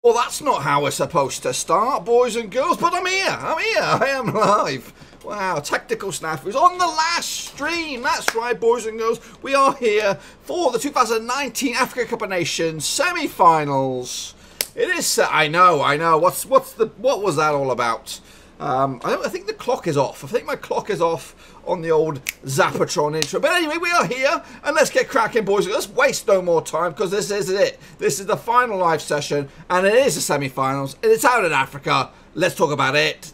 Well, that's not how we're supposed to start, boys and girls, but I'm here, I am live. Wow, technical snafus on the last stream. That's right, boys and girls, we are here for the 2019 Africa Cup of Nations semi-finals. It is, I know, what was that all about? I think the clock is off. I think my clock is off on the old Zapatron intro. But anyway, we are here, and let's get cracking, boys. Let's waste no more time, because this is it. This is the final live session, and it is the semi-finals. It's out in Africa. Let's talk about it.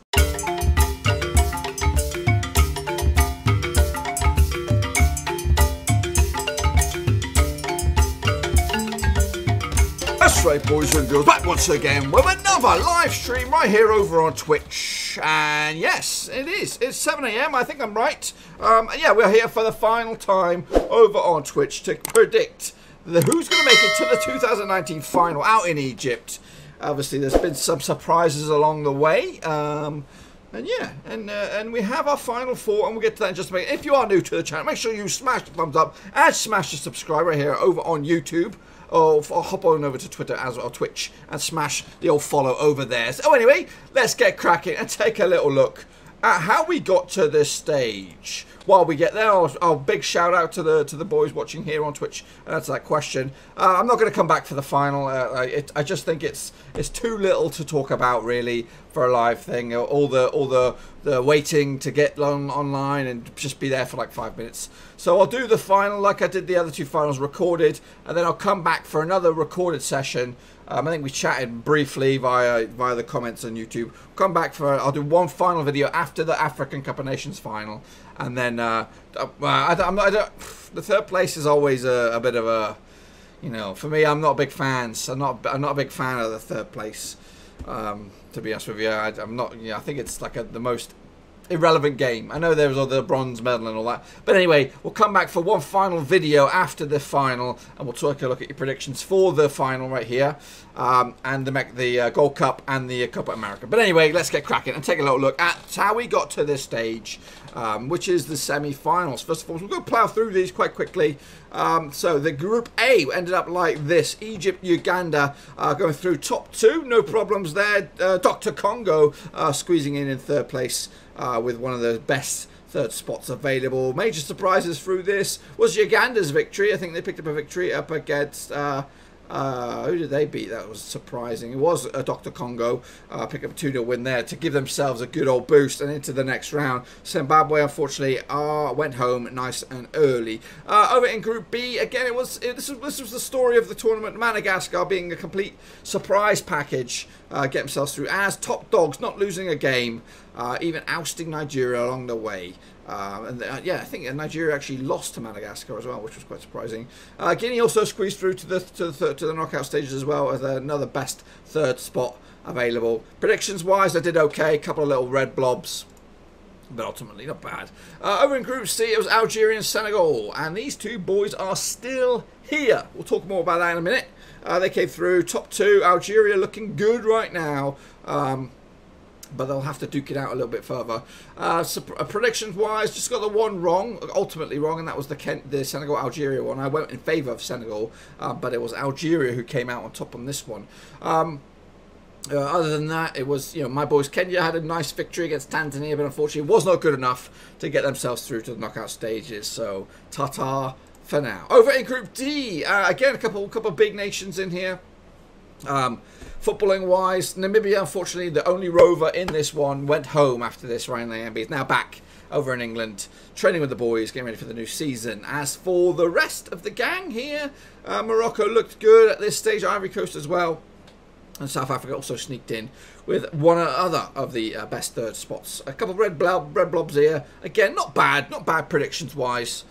That's right, boys and girls, back once again with another live stream right here over on Twitch. And yes, it is. It's 7 AM, I think I'm right. Yeah, we're here for the final time over on Twitch to predict who's going to make it to the 2019 final out in Egypt. Obviously, there's been some surprises along the way. And yeah, and we have our final four, and we'll get to that in just a minute. If you are new to the channel, make sure you smash the thumbs up and smash the subscribe right here over on YouTube. Or hop on over to Twitter as well, Twitch, and smash the old follow over there. So anyway, let's get cracking and take a little look at how we got to this stage. While we get there, I'll big shout out to the boys watching here on Twitch and answer that question. I'm not going to come back for the final. I just think it's too little to talk about really for a live thing. All the waiting to get online and just be there for like 5 minutes. So I'll do the final like I did the other two finals, recorded, and then I'll come back for another recorded session. I think we chatted briefly via the comments on YouTube. Come back I'll do one final video after the African Cup of Nations final, and then the third place is always a bit of a, you know, for me, I'm not a big fan. So I'm not a big fan of the third place. To be honest with you, I'm not. You know, I think it's like the most irrelevant game. I know there was all the bronze medal and all that, but anyway, we'll come back for one final video after the final, and we'll take a look at your predictions for the final right here, and the Gold Cup and the Copa America. But anyway, let's get cracking and take a little look at how we got to this stage, which is the semi-finals. First of all, we're going to plow through these quite quickly. So the Group A ended up like this: Egypt, Uganda going through top two, no problems there. Dr. Congo squeezing in third place. With one of the best third spots available. Major surprises through this was Uganda's victory. I think they picked up a victory up against... who did they beat? That was surprising. It was Dr. Congo. Pick up a 2-0 win there to give themselves a good old boost and into the next round. Zimbabwe, unfortunately, went home nice and early. Over in Group B, again, this was the story of the tournament. Madagascar being a complete surprise package. Get themselves through as top dogs, not losing a game, even ousting Nigeria along the way. Yeah, I think Nigeria actually lost to Madagascar as well, which was quite surprising. Guinea also squeezed through to the knockout stages as well, as another best third spot available. Predictions wise, I did okay, a couple of little red blobs, but ultimately not bad. Over in Group C, it was Algeria and Senegal, and these two boys are still here. We'll talk more about that in a minute. They came through top two. Algeria looking good right now. But they'll have to duke it out a little bit further. Predictions-wise, just got the one wrong, ultimately wrong, and that was the Senegal-Algeria one. I went in favour of Senegal, but it was Algeria who came out on top on this one. Other than that, it was, you know, my boys Kenya had a nice victory against Tanzania, but unfortunately it was not good enough to get themselves through to the knockout stages. So, ta-ta for now. Over in Group D, again, a couple of big nations in here. Footballing wise, Namibia, unfortunately, the only rover in this one, went home after this. Ryan Layambi is now back over in England, training with the boys, getting ready for the new season. As for the rest of the gang here, Morocco looked good at this stage, Ivory Coast as well, and South Africa also sneaked in with one or other of the best third spots. A couple of red blobs here, again, not bad predictions wise.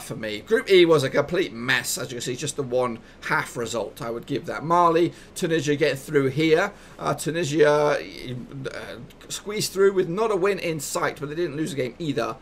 For me, Group E was a complete mess, as you can see. Just the one half result I would give that. Mali, Tunisia getting through here. Tunisia squeezed through with not a win in sight, but they didn't lose a game either.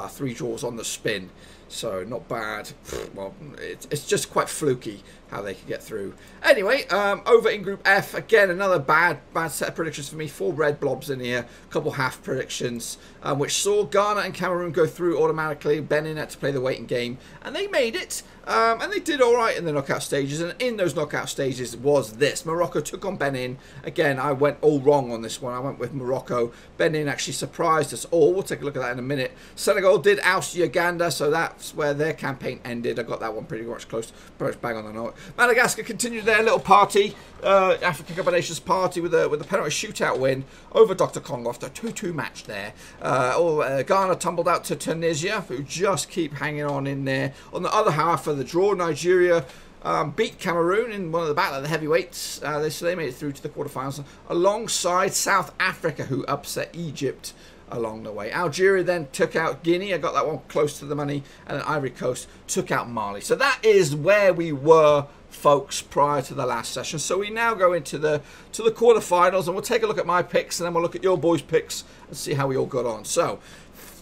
3 draws on the spin. So not bad. Well, it's just quite fluky how they could get through. Anyway, over in Group F, again, another bad set of predictions for me. 4 red blobs in here, a couple half predictions, which saw Ghana and Cameroon go through automatically. Benin had to play the waiting game, and they made it. And they did all right in the knockout stages, and in those knockout stages was this. Morocco took on Benin. Again, I went all wrong on this one. I went with Morocco. Benin actually surprised us all. We'll take a look at that in a minute. Senegal did oust Uganda, so that's where their campaign ended. I got that one pretty much close, pretty much bang on the note. Madagascar continued their little party, African Cup of Nations party with a penalty shootout win over Dr. Congo after a 2-2 match there. Ghana tumbled out to Tunisia, who just keep hanging on in there. On the other half of the draw, Nigeria beat Cameroon in one of the battle of the heavyweights. So they made it through to the quarterfinals alongside South Africa, who upset Egypt along the way. Algeria then took out Guinea. I got that one close to the money. And then Ivory Coast took out Mali. So that is where we were, folks, prior to the last session. So we now go into the quarterfinals, and we'll take a look at my picks, and then we'll look at your boys' picks and see how we all got on. So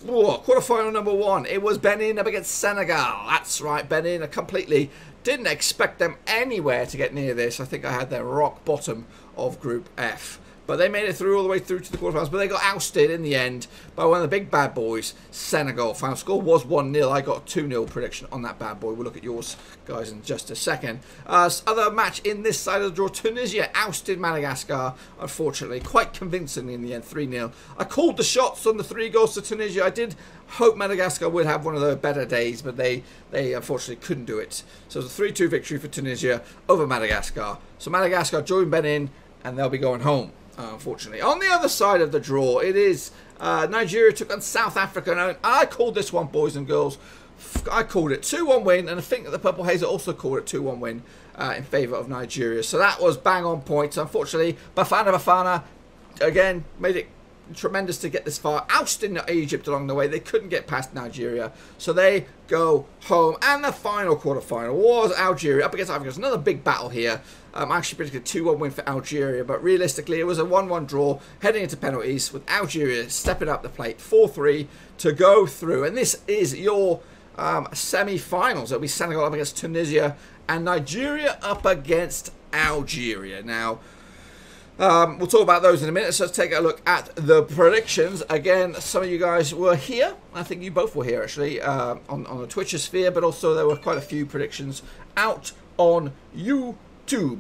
quarterfinal number 1, it was Benin up against Senegal. That's right, Benin. I completely didn't expect them anywhere to get near this. I think I had their rock bottom of Group F. But they made it through all the way through to the quarterfinals. But they got ousted in the end by one of the big bad boys, Senegal. Final score was 1-0. I got a 2-0 prediction on that bad boy. We'll look at yours, guys, in just a second. Other match in this side of the draw, Tunisia ousted Madagascar, unfortunately, quite convincingly in the end, 3-0. I called the shots on the 3 goals to Tunisia. I did hope Madagascar would have one of their better days, but they unfortunately couldn't do it. So it was a 3-2 victory for Tunisia over Madagascar. So Madagascar joined Benin, and they'll be going home. Unfortunately. On the other side of the draw, it is Nigeria took on South Africa. And I called this one, boys and girls. I called it 2-1 win, and I think that the Purple Haze also called it 2-1 win in favour of Nigeria. So that was bang on point. Unfortunately, Bafana again made it tremendous to get this far, ousting Egypt along the way. They couldn't get past Nigeria, so they go home. And the final quarterfinal was Algeria up against Ivory Coast. Another big battle here. I actually predicted a 2-1 win for Algeria, but realistically it was a 1-1 draw heading into penalties with Algeria stepping up the plate 4-3 to go through. And this is your semi-finals. It'll be Senegal up against Tunisia and Nigeria up against Algeria. Now, we'll talk about those in a minute, so let's take a look at the predictions. Again, some of you guys were here. I think you both were here, actually, on the Twitch sphere, but also there were quite a few predictions out on YouTube.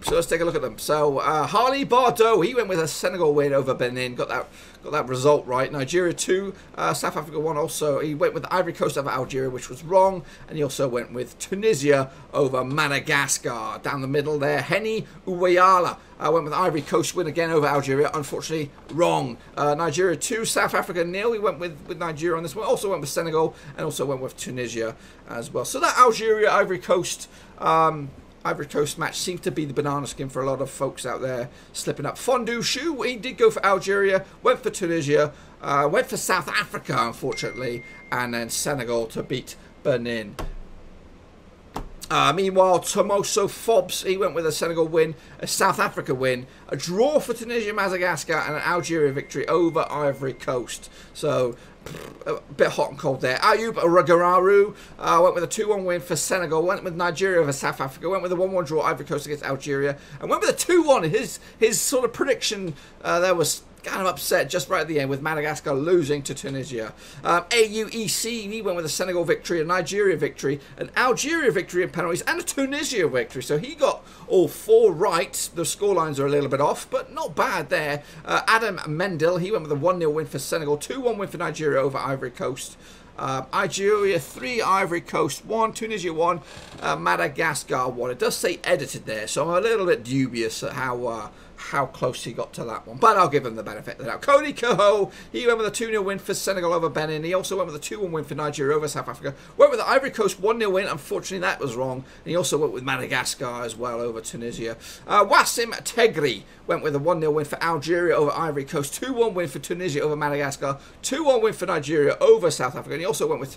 So let's take a look at them. So Harley Bardot, he went with a Senegal win over Benin, got that result right. Nigeria 2, South Africa 1 also. He went with Ivory Coast over Algeria, which was wrong, and he also went with Tunisia over Madagascar. Down the middle there, Henny Uwayala went with Ivory Coast win again over Algeria, unfortunately wrong. Nigeria 2, South Africa 0. He went with Nigeria on this one, also went with Senegal, and also went with Tunisia as well. So that Algeria Ivory Coast match seems to be the banana skin for a lot of folks out there slipping up. Fondue Shoe, he did go for Algeria, went for Tunisia, went for South Africa, unfortunately, and then Senegal to beat Benin. Meanwhile, Tomoso Fobbs, he went with a Senegal win, a South Africa win, a draw for Tunisia, Madagascar, and an Algeria victory over Ivory Coast. So, a bit hot and cold there. Ayub Ragararu went with a 2-1 win for Senegal, went with Nigeria over South Africa, went with a 1-1 draw Ivory Coast against Algeria, and went with a 2-1. His sort of prediction there was kind of upset just right at the end with Madagascar losing to Tunisia. AUEC, he went with a Senegal victory, a Nigeria victory, an Algeria victory in penalties, and a Tunisia victory. So he got all 4 right. The scorelines are a little bit off, but not bad there. Adam Mendel, he went with a 1-0 win for Senegal, 2-1 win for Nigeria over Ivory Coast. Algeria 3, Ivory Coast 1, Tunisia 1, Madagascar 1. It does say edited there, so I'm a little bit dubious at how close he got to that one, but I'll give him the benefit of the doubt. Cody Coho, he went with a 2-0 win for Senegal over Benin. He also went with a 2-1 win for Nigeria over South Africa. Went with the Ivory Coast 1-0 win. Unfortunately, that was wrong. And he also went with Madagascar as well over Tunisia. Wassim Tegri went with a 1-0 win for Algeria over Ivory Coast. 2-1 win for Tunisia over Madagascar. 2-1 win for Nigeria over South Africa. And he also went with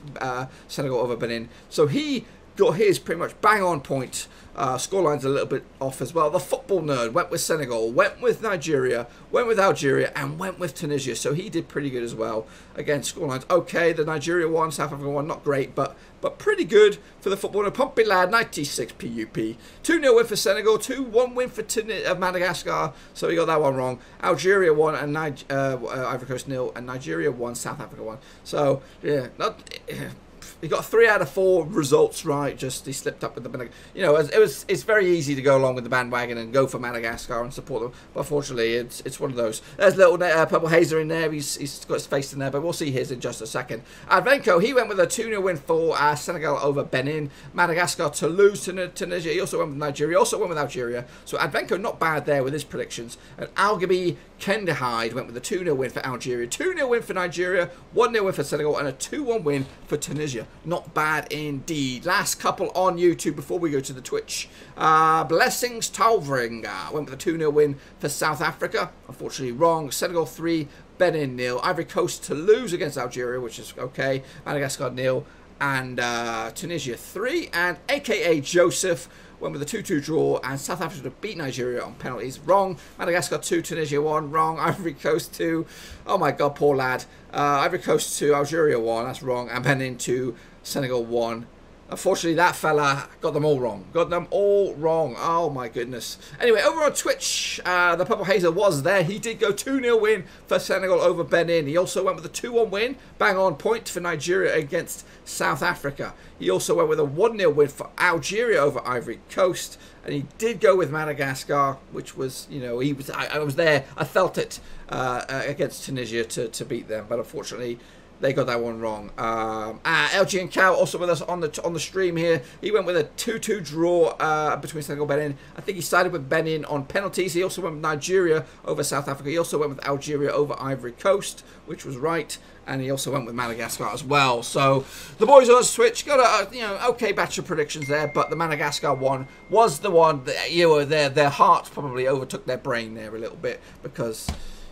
Senegal over Benin. So he got his pretty much bang on point. Scoreline's a little bit off as well. The football nerd went with Senegal, went with Nigeria, went with Algeria, and went with Tunisia. So he did pretty good as well. Again, scoreline's okay. The Nigeria one, South Africa one, not great, but pretty good for the football nerd. Pompey Lad, 96 PUP. 2-0 win for Senegal, 2-1 win for Madagascar. So he got that one wrong. Algeria won, and Ivory Coast 0, and Nigeria won, South Africa won. So yeah, he got 3 out of 4 results right. Just he slipped up with the, you know, it's very easy to go along with the bandwagon and go for Madagascar and support them. But unfortunately, it's one of those. There's little Purple Hazer in there. He's got his face in there, but we'll see his in just a second. Advenko, he went with a 2-0 win for Senegal over Benin. Madagascar to lose to Tunisia. He also went with Nigeria. Also went with Algeria. So Advenko not bad there with his predictions. And Algaby Kendahide went with a 2-0 win for Algeria, 2-0 win for Nigeria, 1-0 win for Senegal, and a 2-1 win for Tunisia. Not bad indeed. Last couple on YouTube before we go to the Twitch. Blessings Tolvringa went with a 2-0 win for South Africa. Unfortunately wrong. Senegal 3, Benin 0. Ivory Coast to lose against Algeria, which is okay. Madagascar 0. And Tunisia 3. And AKA Joseph went with a 2-2 draw, and South Africa to beat Nigeria on penalties. Wrong. Madagascar 2, Tunisia 1. Wrong. Ivory Coast 2. Oh my god, poor lad. Ivory Coast 2, Algeria 1. That's wrong. And Benin 2, Senegal 1. Unfortunately, that fella got them all wrong. Got them all wrong. Oh, my goodness. Anyway, over on Twitch, the Purple Hazer was there. He did go 2-0 win for Senegal over Benin. He also went with a 2-1 win, bang on point for Nigeria against South Africa. He also went with a 1-0 win for Algeria over Ivory Coast. And he did go with Madagascar, which was, you know, I was there. I felt it against Tunisia to beat them. But unfortunately, they got that one wrong. LG and Cow also with us on the stream here. He went with a 2-2 draw between Senegal and Benin. I think he sided with Benin on penalties. He also went with Nigeria over South Africa. He also went with Algeria over Ivory Coast, which was right. And he also went with Madagascar as well. So the boys on Twitch got a okay batch of predictions there, but the Madagascar one was the one that, you know, their heart probably overtook their brain there a little bit, because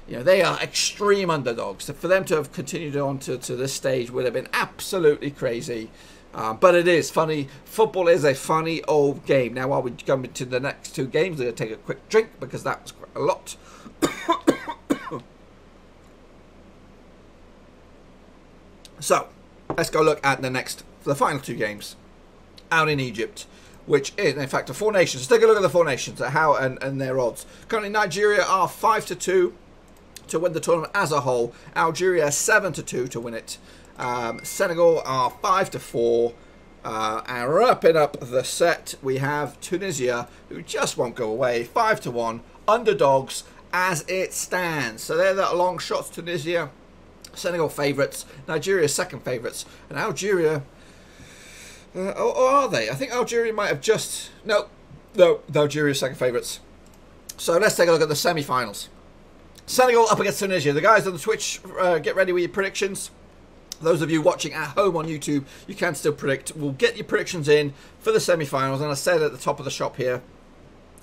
you know, they are extreme underdogs. So for them to have continued on to this stage would have been absolutely crazy. But it is funny. Football is a funny old game. Now, while we come into the next 2 games, I'm going to take a quick drink because that was quite a lot. So, let's go look at the final 2 games out in Egypt, which is, in fact, the 4 nations. Let's take a look at the 4 nations, how and their odds. Currently, Nigeria are 5-2 to win the tournament as a whole. Algeria 7-2 to win it. Senegal are 5-4. And wrapping up the set, we have Tunisia, who just won't go away. 5-1 underdogs as it stands. So they're the long shots. Tunisia, Senegal favourites, Nigeria second favourites, and Algeria. Or are they? I think Algeria might have just no, Algeria second favourites. So let's take a look at the semi-finals. Senegal up against Tunisia. The guys on the Twitch, get ready with your predictions. Those of you watching at home on YouTube, you can still predict. We'll get your predictions in for the semi-finals, and I said at the top of the shop here,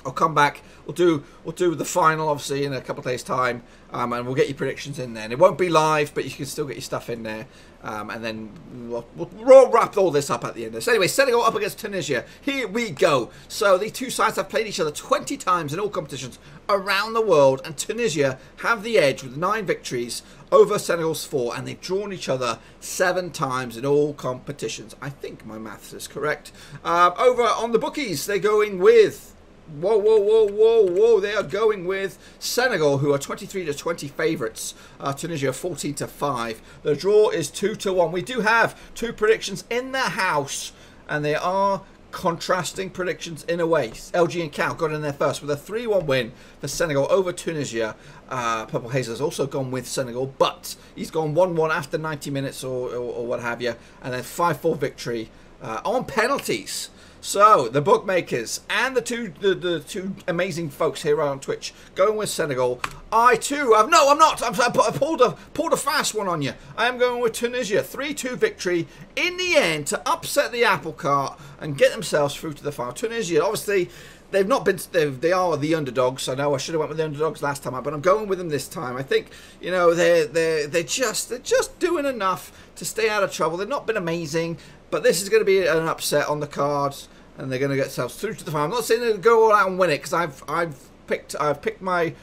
I'll come back. We'll do the final, obviously, in a couple of days' time, and we'll get your predictions in there. And it won't be live, but you can still get your stuff in there, and then we'll wrap all this up at the end. So anyway, Senegal up against Tunisia. Here we go. So the 2 sides have played each other 20 times in all competitions around the world, and Tunisia have the edge with 9 victories over Senegal's 4, and they've drawn each other 7 times in all competitions. I think my maths is correct. Over on the bookies, they're going with. Whoa. They are going with Senegal, who are 23-20 favourites. Tunisia 14-5. The draw is 2-1. We do have 2 predictions in the house, and they are contrasting predictions in a way. LG and Cal got in there first with a 3-1 win for Senegal over Tunisia. Purple Haze has also gone with Senegal, but he's gone 1-1 after 90 minutes or what have you, and then 5-4 victory on penalties. So the bookmakers and the two amazing folks here on Twitch going with Senegal. I too have I'm not. I pulled a fast one on you. I am going with Tunisia. 3-2 victory in the end to upset the apple cart and get themselves through to the final. Tunisia, obviously, they've not been. They are the underdogs. I know I should have went with the underdogs last time, but I'm going with them this time. I think they're just doing enough to stay out of trouble. They've not been amazing, but this is going to be an upset on the cards, and they're going to get themselves through to the final. I'm not saying they'll go all out and win it, because I've picked my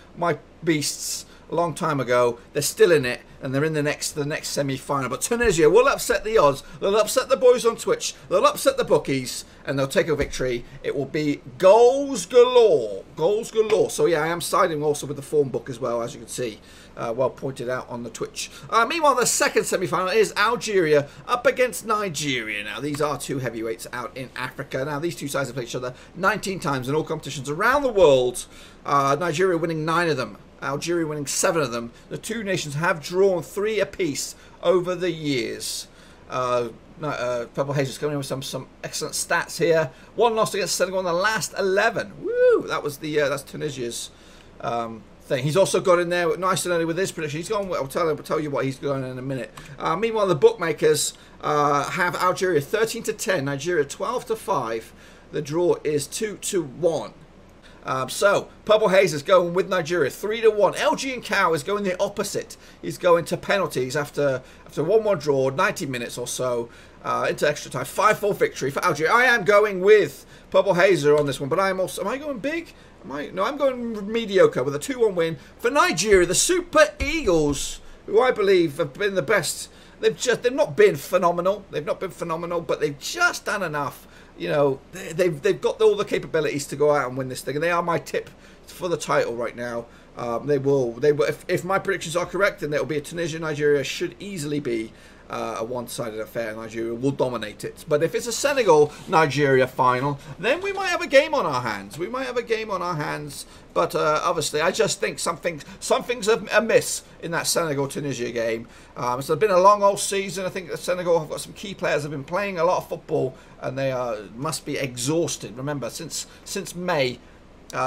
beasts a long time ago. They're still in it, and they're in the next semi-final. But Tunisia will upset the odds. They'll upset the boys on Twitch. They'll upset the bookies, and they'll take a victory. It will be goals galore. Goals galore. So yeah, I am siding also with the form book as well, as you can see. Well pointed out on the Twitch. Meanwhile, the second semi-final is Algeria up against Nigeria. Now, these are two heavyweights out in Africa. Now, these two sides have played each other 19 times in all competitions around the world. Nigeria winning 9 of them. Algeria winning 7 of them. The two nations have drawn 3 apiece over the years. Purple Haze is coming in with some excellent stats here. 1 loss against Senegal in the last 11. Woo! That was that's Tunisia's thing. He's also got in there nice and early with his prediction. He's gone. I'll tell you what he's going in a minute. Meanwhile, the bookmakers have Algeria 13-10, Nigeria 12-5. The draw is 2-1. So, Purple Haze is going with Nigeria 3-1. LG and Cow is going the opposite. He's going to penalties after 1-1 draw, 90 minutes or so, into extra time. 5-4 victory for Algeria. I am going with Purple Hazer on this one, but I am also... Am I going big? No, I'm going mediocre with a 2-1 win for Nigeria. The Super Eagles, who I believe have been the best. They've not been phenomenal. They've not been phenomenal, but they've just done enough. You know, they've got all the capabilities to go out and win this thing, and they are my tip for the title right now. They will. If my predictions are correct, then it will be a Tunisia. Nigeria should easily be a one-sided affair. Nigeria will dominate it. But if it's a Senegal Nigeria final, then we might have a game on our hands. But obviously, I just think something's amiss in that Senegal Tunisia game. So it's been a long old season. I think Senegal have got some key players have been playing a lot of football, and they must be exhausted. Remember, since May.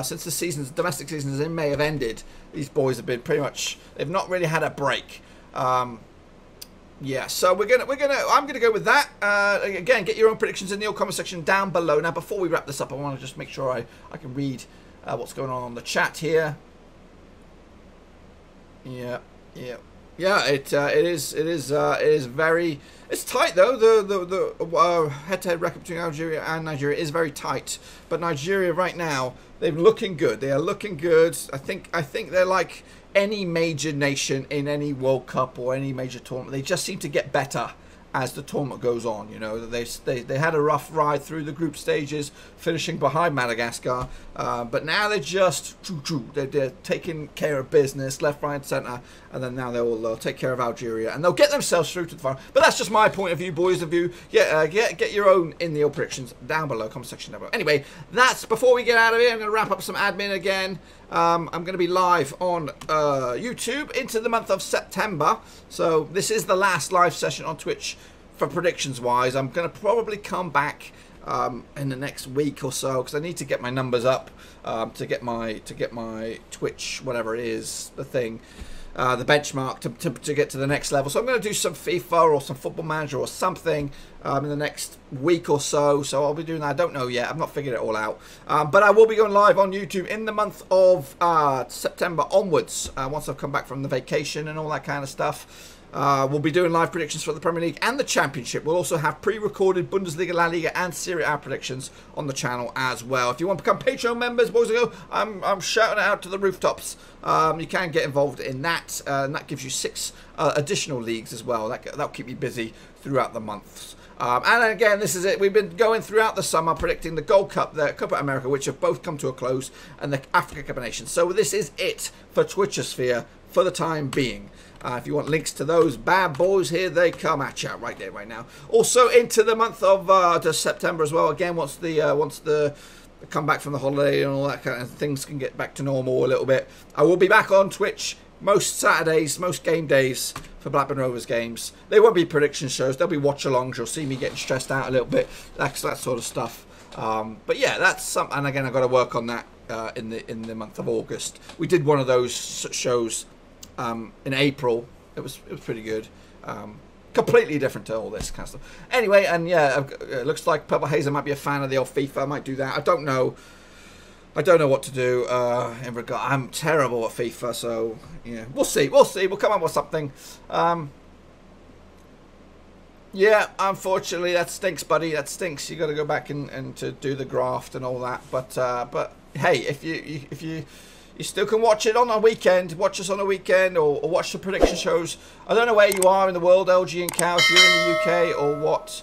Since the domestic seasons in May have ended, these boys have been pretty much, they've not really had a break. Yeah, so I'm gonna go with that. Again, get your own predictions in the comment section down below. Now, before we wrap this up, I want to just make sure I can read what's going on the chat here. Yeah. It is very. It's tight though. The head-to-head record between Algeria and Nigeria is very tight. But Nigeria right now, they're looking good. They are looking good. I think they're like any major nation in any World Cup or any major tournament. They just seem to get better as the tournament goes on. You know, they had a rough ride through the group stages, finishing behind Madagascar, but now they're just they're taking care of business left, right, and centre, and then now they'll take care of Algeria and they'll get themselves through to the final. But that's just my point of view, boys. Of you, get your own in the predictions down below, comment section down below. Anyway, that's before we get out of here. I'm going to wrap up some admin again. I'm going to be live on YouTube into the month of September. So this is the last live session on Twitch for predictions wise. I'm going to probably come back in the next week or so, because I need to get my numbers up to get my Twitch, whatever it is, the thing, the benchmark to get to the next level. So I'm going to do some FIFA or some Football Manager or something in the next week or so. So I'll be doing that. I don't know yet. I've not figured it all out. But I will be going live on YouTube in the month of September onwards, once I've come back from the vacation and all that kind of stuff. We'll be doing live predictions for the Premier League and the Championship. We'll also have pre-recorded Bundesliga, La Liga and Serie A predictions on the channel as well. If you want to become Patreon members, boys and girls, I'm shouting it out to the rooftops. You can get involved in that, and that gives you 6 additional leagues as well. That'll keep you busy throughout the months. And again, this is it. We've been going throughout the summer predicting the Gold Cup, the Copa America, which have both come to a close, and the Africa Cup of Nations. So this is it for Twitchosphere for the time being. If you want links to those bad boys, here they come at you right there, right now. Also into the month of September as well. Again, once the come back from the holiday and all that kind of things can get back to normal a little bit, I will be back on Twitch most Saturdays, most game days for Blackburn Rovers games. They won't be prediction shows. They'll be watch-alongs. You'll see me getting stressed out a little bit. That sort of stuff. But yeah, that's something. And again, I've got to work on that in the month of August. We did one of those shows in April. It was pretty good. Completely different to all this kind of stuff. Anyway, and yeah, it looks like Purple Hazer might be a fan of the old FIFA. I might do that. I don't know. I don't know what to do in regard. I'm terrible at FIFA, so yeah, we'll see. We'll see. We'll come up with something. Yeah, unfortunately, that stinks, buddy. That stinks. You got to go back and to do the graft and all that. But hey, if you still can watch it on a weekend, watch us on a weekend, or watch the prediction shows. I don't know where you are in the world, LG and Cal, if you're in the UK or what.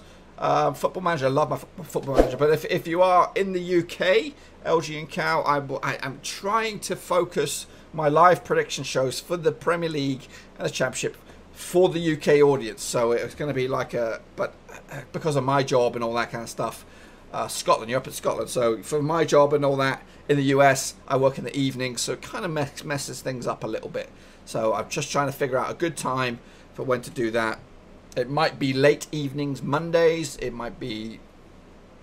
Football Manager, I love my Football Manager. But if you are in the UK, LG and Cal, I'm trying to focus my live prediction shows for the Premier League and the Championship for the UK audience. So it's going to be like but because of my job and all that kind of stuff, Scotland, you're up in Scotland, so for my job and all that in the US, I work in the evening, so it kind of messes things up a little bit. So I'm just trying to figure out a good time for when to do that. It might be late evenings, Mondays. It might be,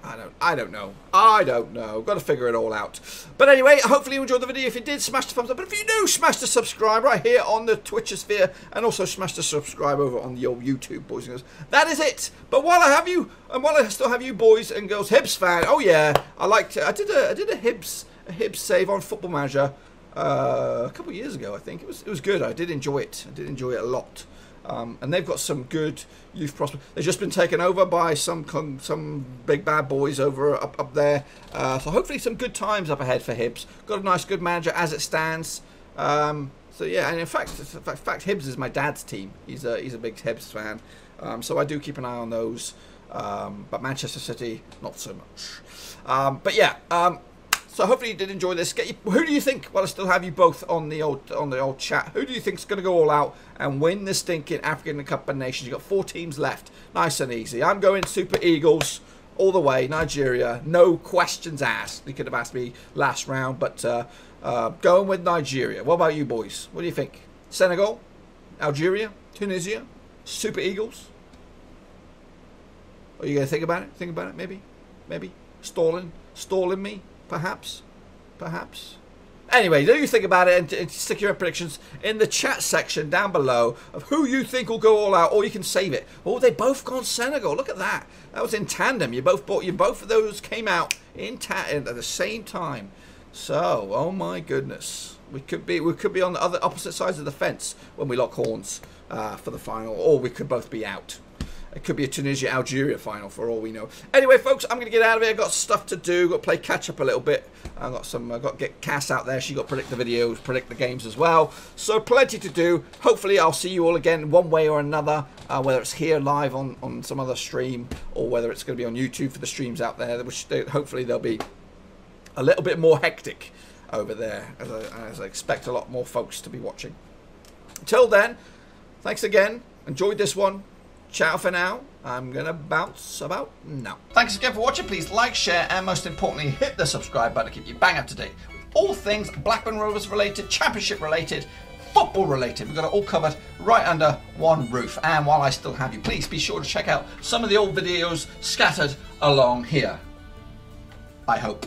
I don't know. Got to figure it all out. But anyway, hopefully you enjoyed the video. If you did, smash the thumbs up. But if you do, smash the subscribe right here on the Twitch sphere, and also smash the subscribe over on the old YouTube, boys and girls. That is it. But while I have you, and while I still have you, boys and girls, Hibs fan. Oh yeah, I did a Hibs save on Football Manager a couple of years ago. I think it was good. I did enjoy it. I did enjoy it a lot. And they've got some good youth prospects. They've just been taken over by some big bad boys over up there. So hopefully some good times up ahead for Hibs. Got a nice good manager as it stands. So yeah, and in fact, Hibs is my dad's team. He's a big Hibs fan. So I do keep an eye on those. But Manchester City, not so much. But yeah. So hopefully you did enjoy this. Who do you think? Well, I still have you both on the old chat. Who do you think is going to go all out and win the stinking African Cup of Nations? You've got 4 teams left, nice and easy. I'm going Super Eagles all the way. Nigeria, no questions asked. You could have asked me last round, but going with Nigeria. What about you boys? What do you think? Senegal, Algeria, Tunisia, Super Eagles. Are you going to think about it? Think about it, maybe. Stalling me. Perhaps. Anyway, do you think about it and stick your predictions in the chat section down below of who you think will go all out, or you can save it. Oh, they both gone Senegal. Look at that. That was in tandem. Both of those came out in at the same time. So, oh my goodness, we could be on the opposite sides of the fence when we lock horns for the final, or we could both be out. It could be a Tunisia-Algeria final for all we know. Anyway, folks, I'm going to get out of here. I've got stuff to do. Got to play catch-up a little bit. I've got to get Cass out there. She got to predict the videos, predict the games as well. So plenty to do. Hopefully, I'll see you all again one way or another, whether it's here live on some other stream or whether it's going to be on YouTube for the streams out there, which hopefully they'll be a little bit more hectic over there, as I expect a lot more folks to be watching. Until then, thanks again. Enjoyed this one. Ciao for now. I'm going to bounce about now. Thanks again for watching. Please like, share, and most importantly, hit the subscribe button to keep you bang up to date with all things Blackburn Rovers related, Championship related, football related. We've got it all covered right under one roof. And while I still have you, please be sure to check out some of the old videos scattered along here. I hope.